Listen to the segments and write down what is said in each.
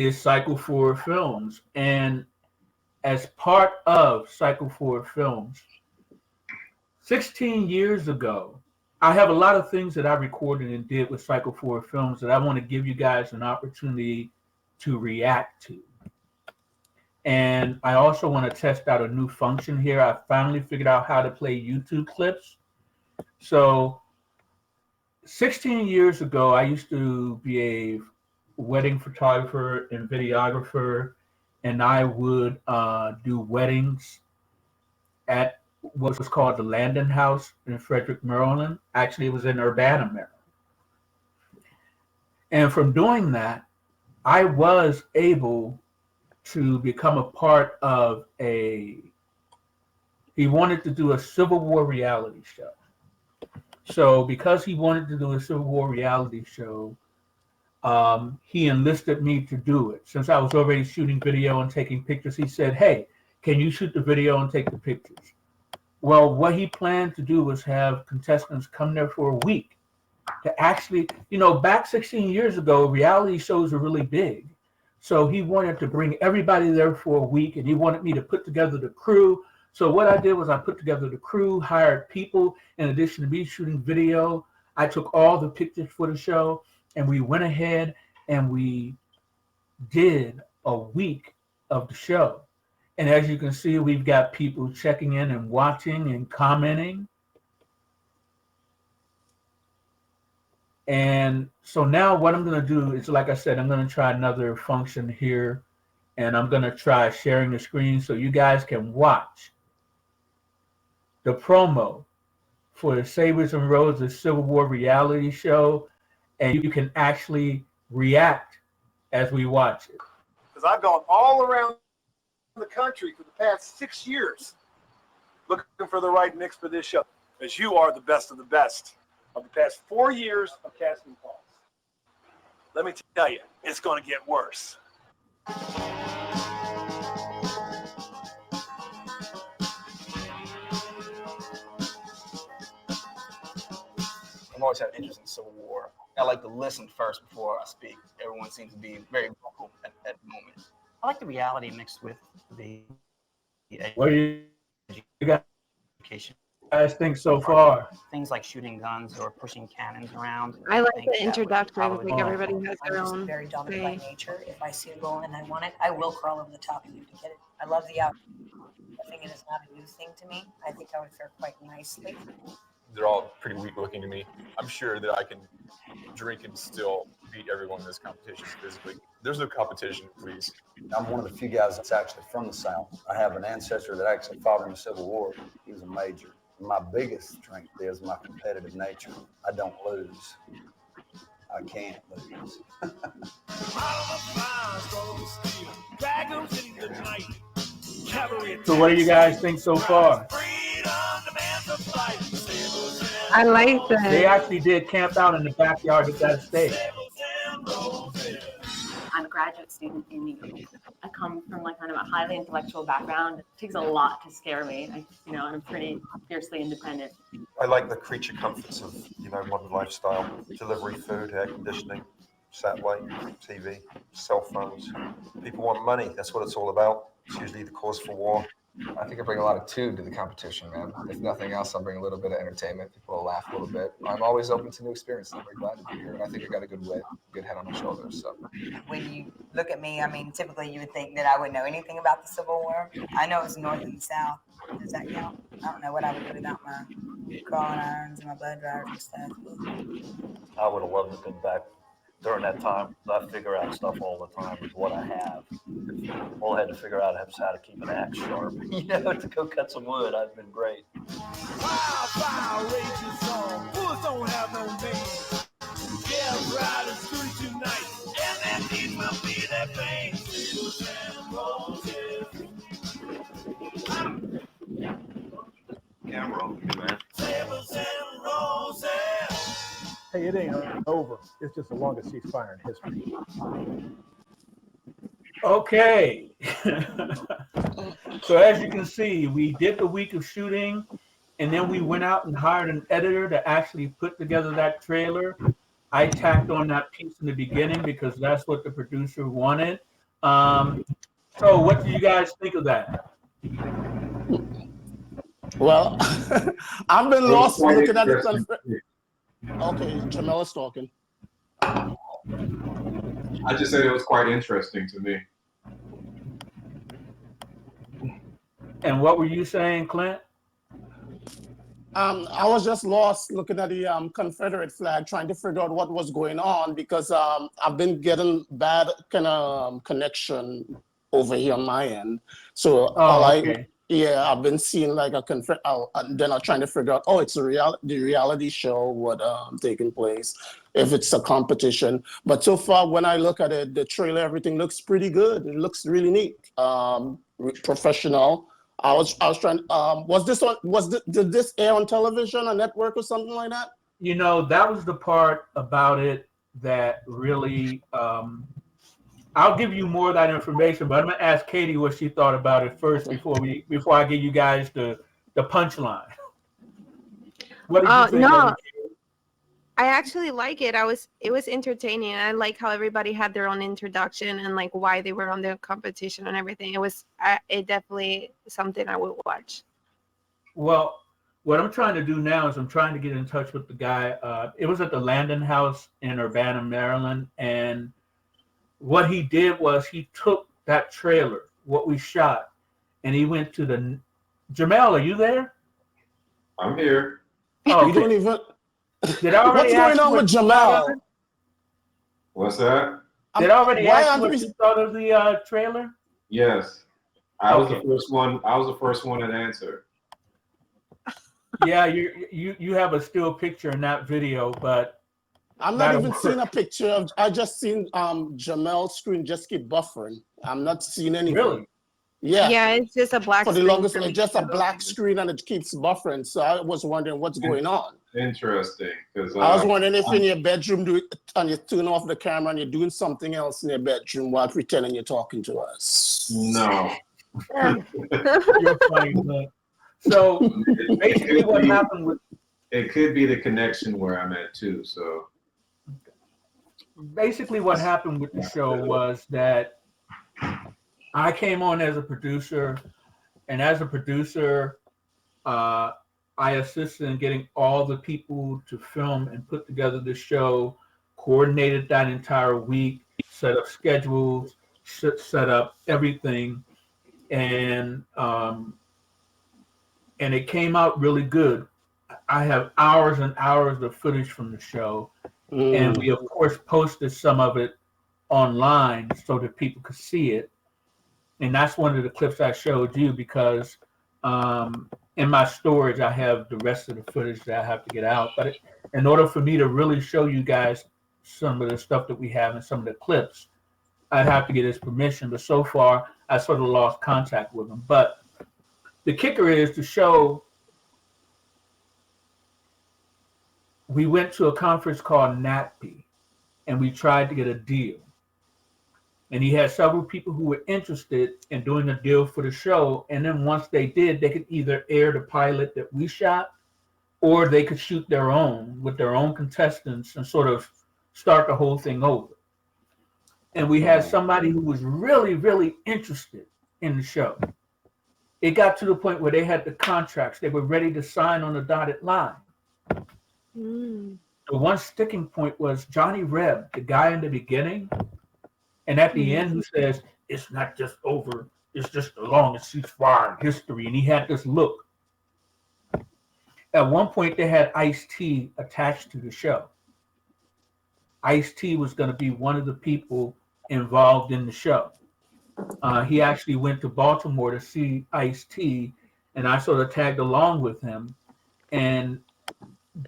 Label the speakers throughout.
Speaker 1: is Cycle 4 Films. And as part of Cycle 4 Films, 16 years ago, I have a lot of things that I recorded and did with Cycle 4 Films that I want to give you guys an opportunity to react to. And I also want to test out a new function here. I finally figured out how to play YouTube clips. So 16 years ago, I used to be a wedding photographer and videographer, and I would do weddings at what was called the Landon House in Frederick, Maryland. Actually, it was in Urbana, Maryland. And from doing that, I was able to become a part of he wanted to do a Civil War reality show. So because he wanted to do a Civil War reality show, he enlisted me to do it. Since I was already shooting video and taking pictures, he said, hey, can you shoot the video and take the pictures? Well, what he planned to do was have contestants come there for a week to actually, back 16 years ago, reality shows were really big. So he wanted to bring everybody there for a week, and he wanted me to put together the crew. So what I did was I put together the crew, hired people. In addition to me shooting video, I took all the pictures for the show, and we went ahead and we did a week of the show. And as you can see, we've got people checking in and watching and commenting. And so now what I'm going to do is, like I said, I'm going to try another function here, and I'm going to try sharing the screen so you guys can watch the promo for the Sabers and Roses Civil War reality show, and you can actually react as we watch it.
Speaker 2: Because I've gone all around the country for the past 6 years looking for the right mix for this show, as you are the best of the best of the past 4 years of casting calls. Let me tell you, it's going to get worse.
Speaker 3: I've always had an interest in Civil War. I like to listen first before I speak. Everyone seems to be very vocal at the moment.
Speaker 4: I like the reality mixed with the
Speaker 1: What do you
Speaker 4: education.
Speaker 1: guys think so far?
Speaker 4: Things like shooting guns or pushing cannons around.
Speaker 5: I like the introductory. I think everybody has their
Speaker 6: I'm just
Speaker 5: own
Speaker 6: very dominant
Speaker 5: way.
Speaker 6: by nature. If I see a goal and I want it, I will crawl over the top of you to get it. I love the outcome. I think it is not a new thing to me. I think I would fare quite nicely.
Speaker 7: They're all pretty weak looking to me. I'm sure that I can drink and still beat everyone in this competition physically. There's no competition, please.
Speaker 8: I'm one of the few guys that's actually from the South. I have an ancestor that actually fought in the Civil War. He was a major. My biggest strength is my competitive nature. I don't lose. I can't lose.
Speaker 1: So what do you guys think so far?
Speaker 5: I like
Speaker 1: They
Speaker 5: that.
Speaker 1: actually did camp out in the backyard of that stage.
Speaker 9: I'm a graduate student in New York. I come from like kind of a highly intellectual background. It takes a lot to scare me, and I'm pretty fiercely independent.
Speaker 10: I like the creature comforts of, modern lifestyle, delivery, food, air conditioning, satellite, TV, cell phones. People want money. That's what it's all about. It's usually the cause for war.
Speaker 3: I think I bring a lot of tune to the competition, man. If nothing else, I'll bring a little bit of entertainment. People will laugh a little bit. I'm always open to new experiences. I'm very glad to be here. And I think I got a good head on my shoulders. So
Speaker 6: When you look at me, typically you would think that I would know anything about the Civil War. I know it's North and South. Does that count? I don't know what I would do without my crawling irons and my blood dryers and stuff.
Speaker 11: I would have loved to have been back during that time. I figure out stuff all the time with what I have. All I had to figure out is how to keep an axe sharp. To go cut some wood, I've been great.
Speaker 2: Fire rages on, bulls don't have no name. Yeah, riding through tonight, and that these will be their fame.
Speaker 11: Camera on you, man.
Speaker 12: Hey, it ain't over. It's just the longest ceasefire in history.
Speaker 1: Okay. So as you can see, we did the week of shooting, and then we went out and hired an editor to actually put together that trailer. I tacked on that piece in the beginning because that's what the producer wanted. So what do you guys think of that?
Speaker 13: Well, I've been
Speaker 14: It was
Speaker 13: lost
Speaker 14: quite
Speaker 13: looking at the
Speaker 14: interesting.
Speaker 13: Okay, Jamel is talking.
Speaker 14: I just said it was quite interesting to me.
Speaker 1: And what were you saying, Clint?
Speaker 13: I was just lost looking at the Confederate flag, trying to figure out what was going on because I've been getting bad kind of connection over here on my end. So
Speaker 1: okay.
Speaker 13: I've been seeing like a then I'm trying to figure out, it's the reality show what taking place, if it's a competition. But so far, when I look at it, the trailer, everything looks pretty good. It looks really neat, professional. I was trying. Did this air on television, a network, or something like that?
Speaker 1: You know, that was the part about it that really. I'll give you more of that information, but I'm gonna ask Katie what she thought about it first before I give you guys the punchline. What did you think?
Speaker 5: No, I actually like it. It was entertaining. I like how everybody had their own introduction and like why they were on the competition and everything. It definitely something I would watch.
Speaker 1: Well, what I'm trying to do now is I'm trying to get in touch with the guy. It was at the Landon House in Urbana, Maryland, and what he did was he took that trailer, what we shot, and he went to the. Jamel, are you there?
Speaker 14: I'm here.
Speaker 1: Oh,
Speaker 13: You don't even.
Speaker 1: Did I already
Speaker 13: What's going on with Jamel?
Speaker 14: What's that?
Speaker 1: Did I already ask you what you thought of the trailer?
Speaker 14: Yes, I was the first one. I was the first one to answer.
Speaker 1: Yeah, you have a still picture in that video, but
Speaker 13: I'm not even seeing a picture of. I just seen Jamel's screen just keep buffering. I'm not seeing anything.
Speaker 1: Really?
Speaker 13: Yeah.
Speaker 5: Yeah, it's just a black
Speaker 13: for the
Speaker 5: screen
Speaker 13: longest.
Speaker 5: for me.
Speaker 13: It's just a black screen and it keeps buffering. So I was wondering what's going on.
Speaker 14: Interesting, because
Speaker 13: I was wondering if in your bedroom and you turn off the camera and you're doing something else in your bedroom while pretending you're talking to us.
Speaker 14: No.
Speaker 1: You're funny, man. So basically, what happened with
Speaker 14: it could be the connection where I'm at too. So
Speaker 1: basically, what happened with the show was that I came on as a producer, and as a producer, I assisted in getting all the people to film and put together the show, coordinated that entire week, set up schedules, set up everything, and it came out really good. I have hours and hours of footage from the show, and we of course posted some of it online so that people could see it. And that's one of the clips I showed you because in my storage I have the rest of the footage that I have to get out. But in order for me to really show you guys some of the stuff that we have and some of the clips, I'd have to get his permission. But so far, I sort of lost contact with him. But the kicker is the show. We went to a conference called NATPE, and we tried to get a deal. And he had several people who were interested in doing a deal for the show. And then once they did, they could either air the pilot that we shot, or they could shoot their own with their own contestants and sort of start the whole thing over. And we had somebody who was really, really interested in the show. It got to the point where they had the contracts. They were ready to sign on the dotted line. The one sticking point was Johnny Reb, the guy in the beginning, and at the end who says, it's not just over, it's just the longest ceasefire in history. And he had this look. At one point, they had Ice-T attached to the show. Ice-T was going to be one of the people involved in the show. He actually went to Baltimore to see Ice-T, and I sort of tagged along with him. And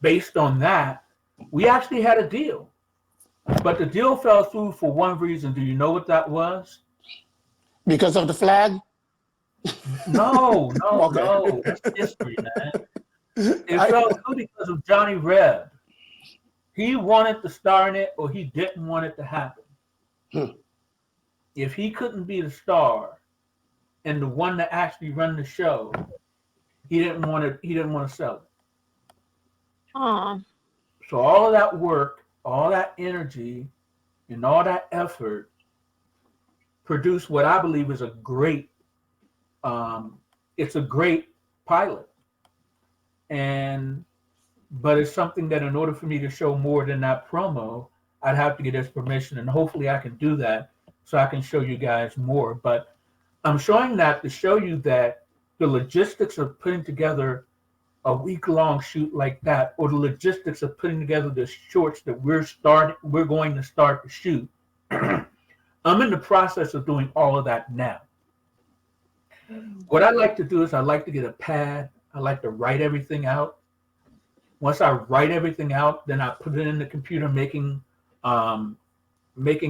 Speaker 1: based on that, we actually had a deal. But the deal fell through for one reason. Do you know what that was?
Speaker 13: Because of the flag?
Speaker 1: No. That's history, man. It fell through because of Johnny Reb. He wanted to star in it, or he didn't want it to happen. If he couldn't be the star and the one that actually run the show, he didn't want to sell it. So all of that work, all that energy, and all that effort produce what I believe is a great, it's a great pilot. But it's something that in order for me to show more than that promo, I'd have to get his permission, and hopefully I can do that so I can show you guys more. But I'm showing that to show you that the logistics of putting together a week-long shoot like that, or the logistics of putting together the shorts that we're going to start to shoot. I'm in the process of doing all of that now. What I like to do is I like to get a pad. I like to write everything out. Once I write everything out, then I put it in the computer, making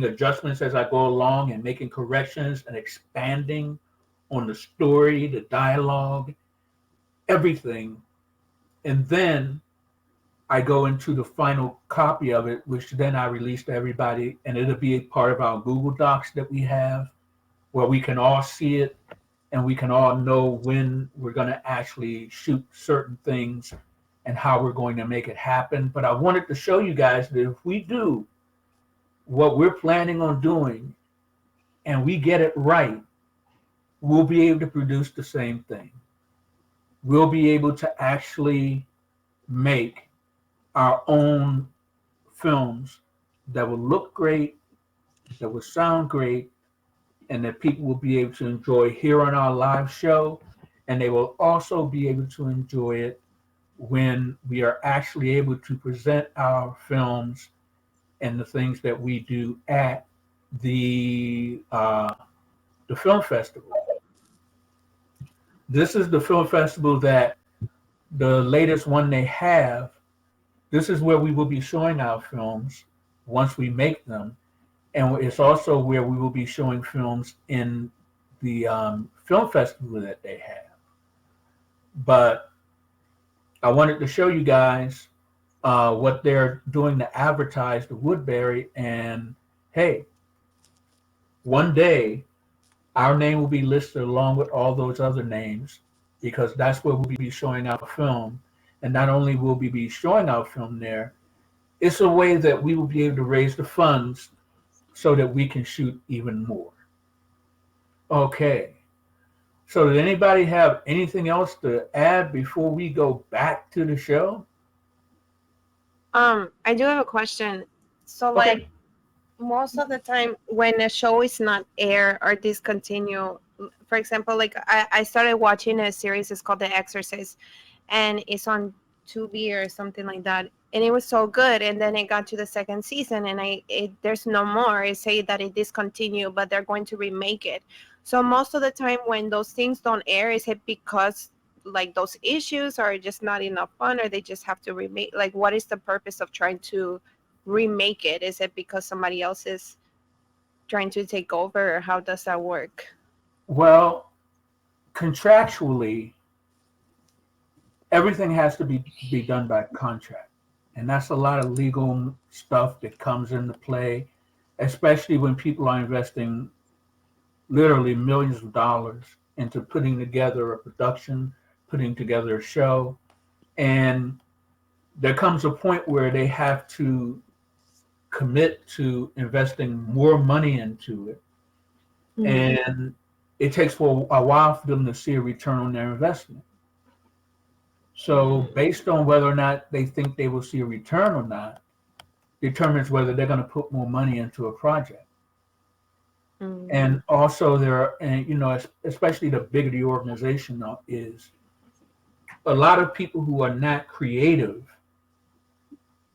Speaker 1: adjustments as I go along and making corrections and expanding on the story, the dialogue, everything. And then I go into the final copy of it, which then I release to everybody, and it'll be a part of our Google Docs that we have, where we can all see it and we can all know when we're going to actually shoot certain things and how we're going to make it happen. But I wanted to show you guys that if we do what we're planning on doing and we get it right, we'll be able to produce the same thing. We'll be able to actually make our own films that will look great, that will sound great, and that people will be able to enjoy here on our live show. And they will also be able to enjoy it when we are actually able to present our films and the things that we do at the film festival. This is the film festival that the latest one they have. This is where we will be showing our films once we make them. And it's also where we will be showing films in the film festival that they have. But I wanted to show you guys what they're doing to advertise the Woodbury. And hey, one day our name will be listed along with all those other names, because that's where we'll be showing our film. And not only will we be showing our film there, it's a way that we will be able to raise the funds so that we can shoot even more. Okay. So did anybody have anything else to add before we go back to the show?
Speaker 5: I do have a question. So
Speaker 1: Okay.
Speaker 5: like most of the time when a show is not air or discontinue, for example, like I started watching a series, it's called The Exorcist, and it's on Tubi or something like that, and it was so good, and then it got to the second season and there's no more. It say that it discontinued, but they're going to remake it. So most of the time when those things don't air, is it because like those issues are just not enough fun, or they just have to remake? Like, what is the purpose of trying to remake it? Is it because somebody else is trying to take over, or how does that work?
Speaker 1: Well, contractually, everything has to be done by contract. And that's a lot of legal stuff that comes into play, especially when people are investing literally millions of dollars into putting together a production, putting together a show. And there comes a point where they have to commit to investing more money into it. And it takes for a while for them to see a return on their investment. So based on whether or not they think they will see a return or not, determines whether they're going to put more money into a project. And also especially the bigger the organization is, a lot of people who are not creative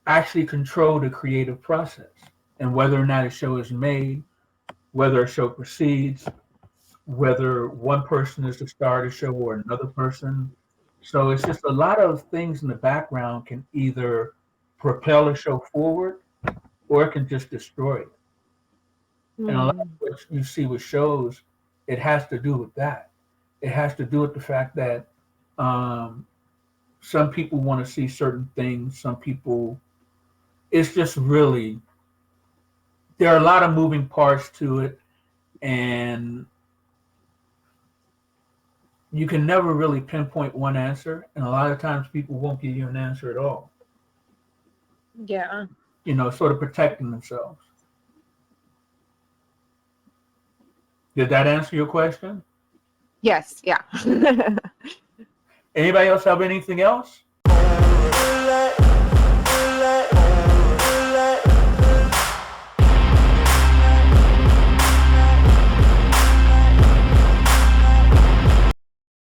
Speaker 1: actually control the creative process, and whether or not a show is made, whether a show proceeds, whether one person is the star of the show or another person. So it's just a lot of things in the background can either propel a show forward or it can just destroy it. And a lot of what you see with shows, it has to do with that. It has to do with the fact that some people want to see certain things. Some people, it's just really, there are a lot of moving parts to it, and you can never really pinpoint one answer. And a lot of times people won't give you an answer at all.
Speaker 5: Yeah.
Speaker 1: Sort of protecting themselves. Did that answer your question?
Speaker 5: Yes, yeah.
Speaker 1: Anybody else have anything else?